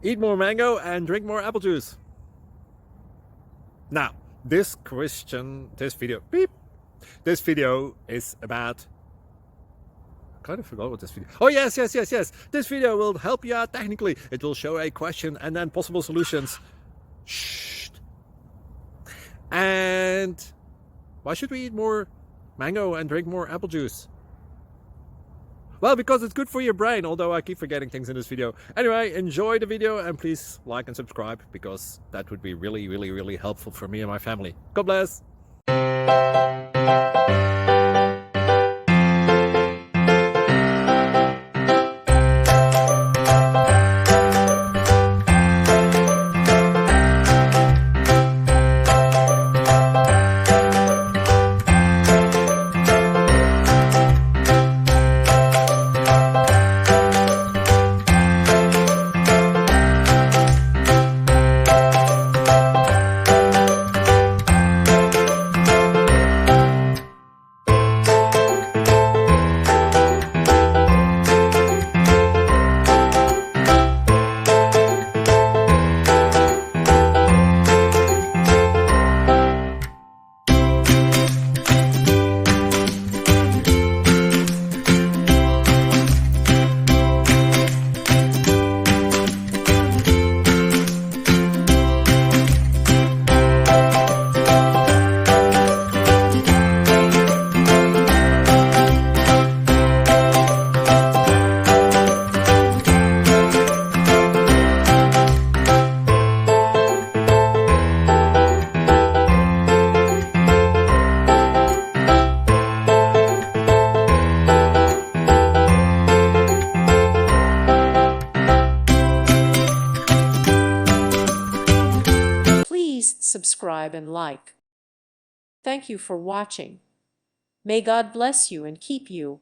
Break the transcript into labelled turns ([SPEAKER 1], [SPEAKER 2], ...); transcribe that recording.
[SPEAKER 1] Eat more mango and drink more apple juice. Now, this video is about... I kind of forgot what this video... Oh, yes. This video will help you out technically. It will show a question and then possible solutions. Shh. And why should we eat more mango and drink more apple juice? Well, because it's good for your brain, although I keep forgetting things in this video. Anyway, enjoy the video and please like and subscribe, because that would be really helpful for me and my family. God bless!
[SPEAKER 2] Subscribe and like. Thank you for watching. May God bless you and keep you.